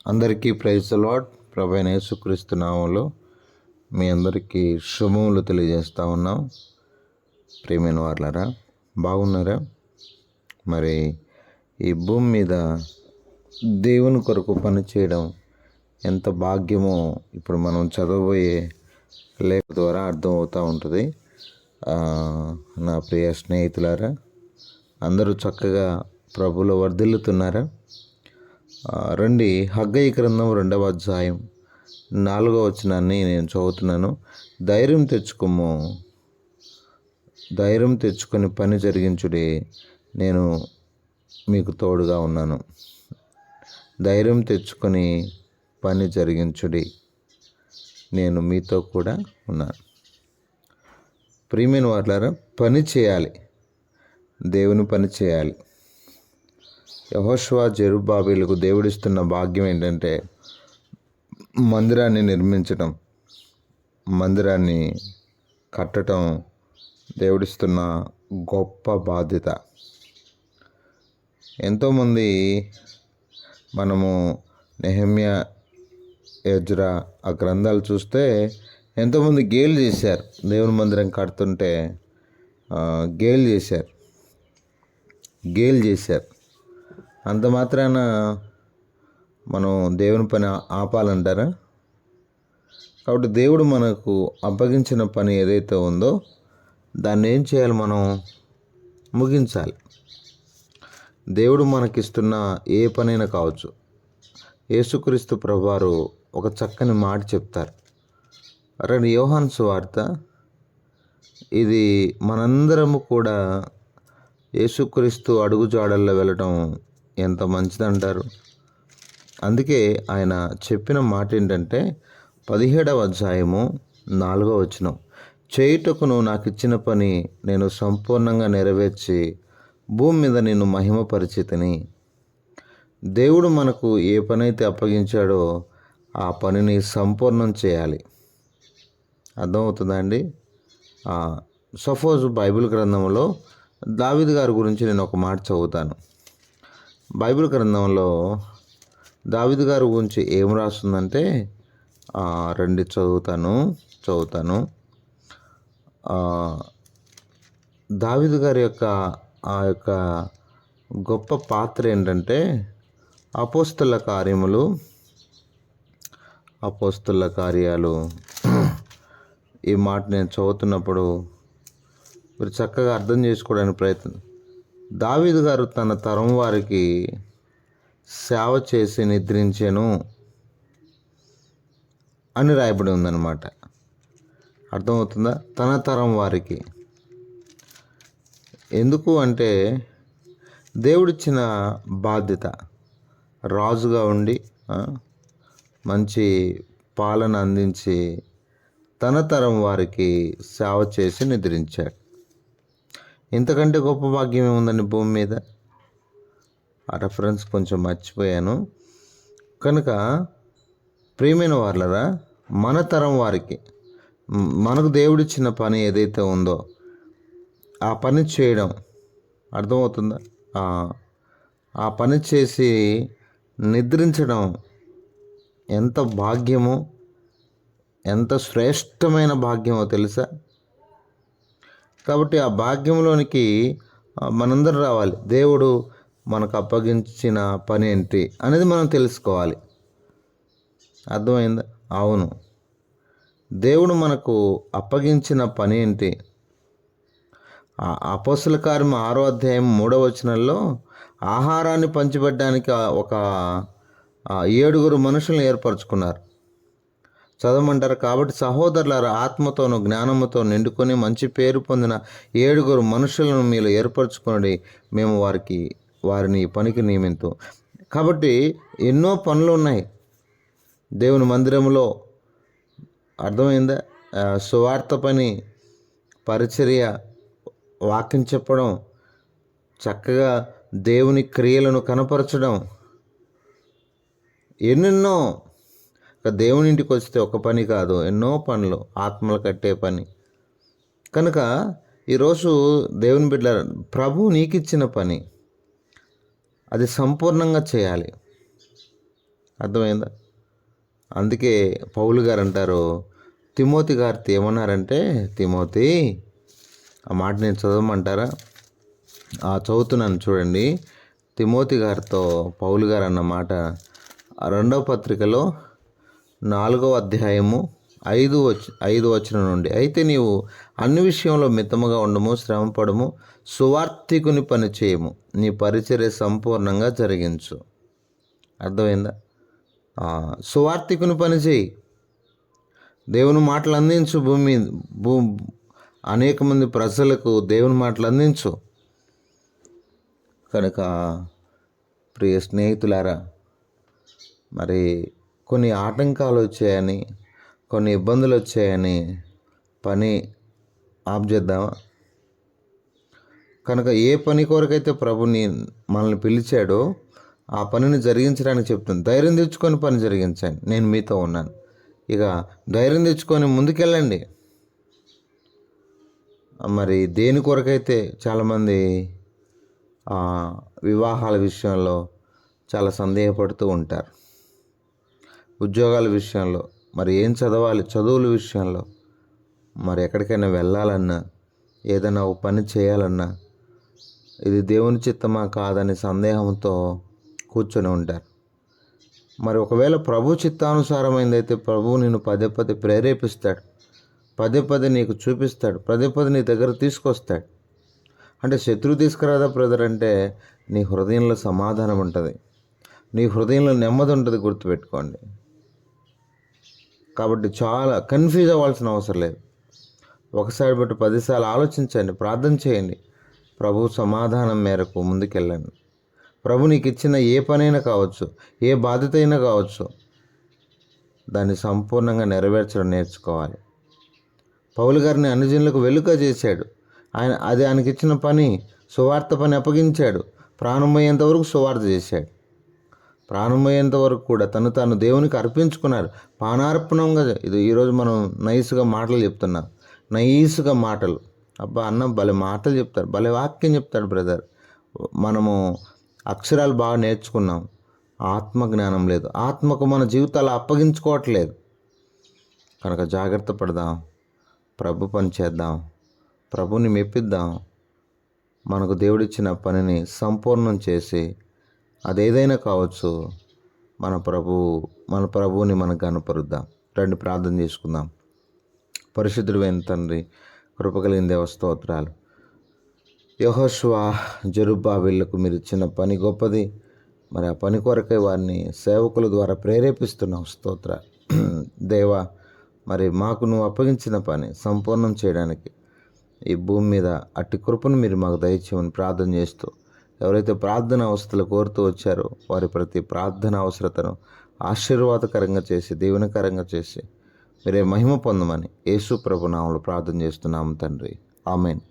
అందరికీ praise the lord. ప్రభు అయిన యేసుక్రీస్తు నామములో మీ అందరికీ శుభములు తెలియజేస్తూ ఉన్నాం. ప్రియమైన వారులారా, బాగున్నారా? మరి ఈ భూమి మీద దేవుని కొరకు పని చేయడం ఎంత భాగ్యమో ఇప్పుడు మనం చదవబోయే లేఖ ద్వారా అర్థమవుతూ ఉంటుంది. నా ప్రియ స్నేహితులారా, అందరూ చక్కగా ప్రభులో వర్ధిల్లుతున్నారా? రండి, హగ్గయి గ్రంథం 2వ అధ్యాయం 4వ వచనాన్ని నేను చదువుతున్నాను. ధైర్యం తెచ్చుకొని పని జరిగించుడి, నేను మీకు తోడుగా ఉన్నాను. ధైర్యం తెచ్చుకొని పని జరిగించుడి, నేను మీతో కూడా ఉన్నాను. ప్రియమైన వారులారా, పని చేయాలి, దేవుని పని చేయాలి. యెహోషువ జెరుబ్బాబెలుకు దేవుడిస్తున్న భాగ్యం ఏంటంటే మందిరాన్ని నిర్మించటం, మందిరాన్ని కట్టడం దేవుడిస్తున్న గొప్ప బాధ్యత. ఎంతోమంది మనము నెహెమ్యా, ఎజ్రా ఆ గ్రంథాలు చూస్తే ఎంతోమంది గేలు చేశారు. దేవుని మందిరం కడుతుంటే గేలు చేశారు. అంత మాత్రాన మనం దేవుని పని ఆపాలంటారా? కాబట్టి దేవుడు మనకు అప్పగించిన పని ఏదైతే ఉందో దాన్ని ఏం చేయాలి? మనం ముగించాలి. దేవుడు మనకిస్తున్న ఏ పనైనా కావచ్చు. యేసుక్రీస్తు ప్రభువారు ఒక చక్కని మాట చెప్తారు. యోహాను సువార్త, ఇది మనందరము కూడా యేసుక్రీస్తు అడుగుజాడల్లో వెళ్ళటం ఎంత మంచిదంటారు. అందుకే ఆయన చెప్పిన మాట ఏంటంటే 17వ అధ్యాయము 4వ వచనం, చేయుటకు నువ్వు నాకు ఇచ్చిన పని నేను సంపూర్ణంగా నెరవేర్చి భూమి మీద నిన్ను మహిమపరిచితిని. దేవుడు మనకు ఏ పని అయితే అప్పగించాడో ఆ పనిని సంపూర్ణం చేయాలి. అర్థమవుతుందా అండి? సపోజ్ బైబిల్ గ్రంథంలో దావీదు గారి గురించి నేను ఒక మాట చదువుతాను. బైబిల్ గ్రంథంలో దావీదు గారి గురించి ఏం రాస్తుందంటే, రండి చదువుతాను. దావీదు గారి యొక్క యొక్క గొప్ప పాత్ర ఏంటంటే అపోస్తల కార్యాలు. ఈ మాట నేను చదువుతున్నప్పుడు మీరు చక్కగా అర్థం చేసుకోవడానికి ప్రయత్నం. దావీదు గారు తన తరం వారికి సేవ చేసి నిద్రించెను అని రాయబడి ఉందన్నమాట. అర్థమవుతుందా? తన తరం వారికి. ఎందుకు అంటే దేవుడిచ్చిన బాధ్యత, రాజుగా ఉండి మంచి పాలన అందించి తన తరం వారికి సేవ చేసి నిద్రించాడు. ఇంతకంటే గొప్ప భాగ్యం ఏముందండి భూమి మీద? ఆ రెఫరెన్స్ కొంచెం మర్చిపోయాను. కనుక ప్రియమైన వారులారా, మన తరం వారికి మనకు దేవుడిచ్చిన పని ఏదైతే ఉందో ఆ పని చేయడం, అర్థమవుతుందా? ఆ పని చేసి నిద్రించడం ఎంత భాగ్యమో, ఎంత శ్రేష్టమైన భాగ్యమో తెలుసా? కాబట్టి ఆ భాగ్యంలోనికి మనందరం రావాలి. దేవుడు మనకు అప్పగించిన పని ఏంటి అనేది మనం తెలుసుకోవాలి. అర్థమైందా? అవును, దేవుడు మనకు అప్పగించిన పని ఏంటి? అపోస్తల కార్యం 6వ అధ్యాయం 3వ వచనంలో ఆహారాన్ని పంచిపెట్టడానికి ఒక 7 మనుషులను ఏర్పరచుకున్నారు. చదవమంటారు? కాబట్టి సహోదరులారా, ఆత్మతోనూ జ్ఞానముతో నిండుకొని మంచి పేరు పొందిన 7 మనుషులను మీరు ఏర్పరచుకొని మేము వారిని పనికి నియమించు. కాబట్టి ఎన్నో పనులు ఉన్నాయి దేవుని మందిరంలో. అర్థమైందా? సువార్త పని, పరిచర్య, వాక్యం చెప్పడం, చక్కగా దేవుని క్రియలను కనపరచడం, ఎన్నెన్నో. దేవుని ఇంటికి వస్తే ఒక పని కాదు, ఎన్నో పనులు, ఆత్మలు కట్టే పని. కనుక ఈరోజు దేవుని బిడ్డ, ప్రభు నీకిచ్చిన పని అది సంపూర్ణంగా చేయాలి. అర్థమైందా? అందుకే పౌలు గారు అంటారు, తిమోతి గారితో ఏమన్నారంటే, తిమోతి, ఆ మాట నేను చదవమంటారా? చదువుతున్నాను చూడండి. తిమోతి గారితో పౌలు గారు అన్న మాట 2వ పత్రికలో 4వ అధ్యాయము 5 వచనం నుండి, అయితే నీవు అన్ని విషయంలో మితముగా ఉండము, శ్రమపడము, సువార్థికుని పని చేయము, నీ పరిచర్య సంపూర్ణంగా జరిగించు. అర్థమైందా? సువార్థికుని పని చేయి, దేవుని మాటలు అందించు, అనేక మంది ప్రజలకు దేవుని మాటలు అందించు. కనుక ప్రియ స్నేహితులారా, మరి కొన్ని ఆటంకాలు వచ్చాయని, కొన్ని ఇబ్బందులు వచ్చాయని పని ఆప్ చేద్దామా? కనుక ఏ పని కొరకైతే ప్రభుని మనల్ని పిలిచాడో ఆ పనిని జరిగించడానికి చెప్తుంది. ధైర్యం తెచ్చుకొని పని జరిగించండి, నేను మీతో ఉన్నాను. ఇక ధైర్యం తెచ్చుకొని ముందుకెళ్ళండి. మరి దేని కొరకైతే చాలామంది వివాహాల విషయంలో చాలా సందేహపడుతూ ఉంటారు, ఉద్యోగాల విషయంలో, మరి ఏం చదవాలి, చదువుల విషయంలో, మరి ఎక్కడికైనా వెళ్ళాలన్నా, ఏదైనా ఒక పని చేయాలన్నా, ఇది దేవుని చిత్తమా కాదని సందేహంతో కూర్చొని ఉంటారు. మరి ఒకవేళ ప్రభు చిత్తానుసారమైందైతే ప్రభువు నిన్ను పదే పదే ప్రేరేపిస్తాడు, పదే పదే నీకు చూపిస్తాడు, పదే పదే నీ దగ్గర తీసుకొస్తాడు. అంటే శత్రువు తీసుకురాదా బ్రదర్ అంటే, నీ హృదయంలో సమాధానం ఉంటుంది, నీ హృదయంలో నెమ్మది ఉంటుంది, గుర్తుపెట్టుకోండి. కాబట్టి చాలా కన్ఫ్యూజ్ అవ్వాల్సిన అవసరం లేదు. ఒకసారి బట్టి 10 సార్లు ఆలోచించండి, ప్రార్థన చేయండి, ప్రభు సమాధానం మేరకు ముందుకెళ్ళండి. ప్రభు నీకు ఇచ్చిన ఏ పనైనా కావచ్చు, ఏ బాధ్యత అయినా కావచ్చు, దాన్ని సంపూర్ణంగా నెరవేర్చడం నేర్చుకోవాలి. పౌలు గారిని అన్ని జనులకు వెలుక చేశాడు. ఆయనకి ఇచ్చిన పని, సువార్త పని అప్పగించాడు. ప్రాణమయ్యేంత వరకు సువార్త చేశాడు. ప్రాణమయ్యేంత వరకు కూడా తాను దేవునికి అర్పించుకున్నాడు. పానార్పణంగా. ఇది ఈరోజు మనం నైస్గా మాటలు చెప్తున్నాం, నైస్గా మాటలు. అబ్బా అన్న భలే మాటలు చెప్తారు, భలే వాక్యం చెప్తాడు బ్రదర్. మనము అక్షరాలు బాగా నేర్చుకున్నాం, ఆత్మ జ్ఞానం లేదు, ఆత్మకు మన జీవితాలు అప్పగించుకోవట్లేదు. కనుక జాగ్రత్త పడదాం, ప్రభు పని చేద్దాం, ప్రభుని మెప్పిద్దాం. మనకు దేవుడిచ్చిన పనిని సంపూర్ణం చేసి, అదేదైనా కావచ్చు, మన ప్రభువుని మనం కనపరుద్దాం. రండి ప్రార్థన చేసుకుందాం. పరిశుద్ధుడైన తండ్రి, కృపగలిగిన దేవ, స్తోత్రాలు. యెహోషువ, జెరుబ్బాబెలుకు మీరు ఇచ్చిన పని గొప్పది. మరి ఆ పని కొరకే వారిని సేవకుల ద్వారా ప్రేరేపిస్తున్నాం. స్తోత్ర దేవా, మరి మాకు నువ్వు అప్పగించిన పని సంపూర్ణం చేయడానికి ఈ భూమి మీద అట్టి కృపను మీరు మాకు దయచేయమని ప్రార్థన చేస్తూ, ఎవరైతే ప్రార్థన అవసరతలు కోరుతూ వచ్చారో వారి ప్రతి ప్రార్థన అవసరతను ఆశీర్వాదకరంగా చేసి, దీవెనకరంగా చేసి మీరే మహిమ పొందమని యేసు ప్రభు నామములో ప్రార్థన చేస్తున్నాము తండ్రి. ఆమేన్.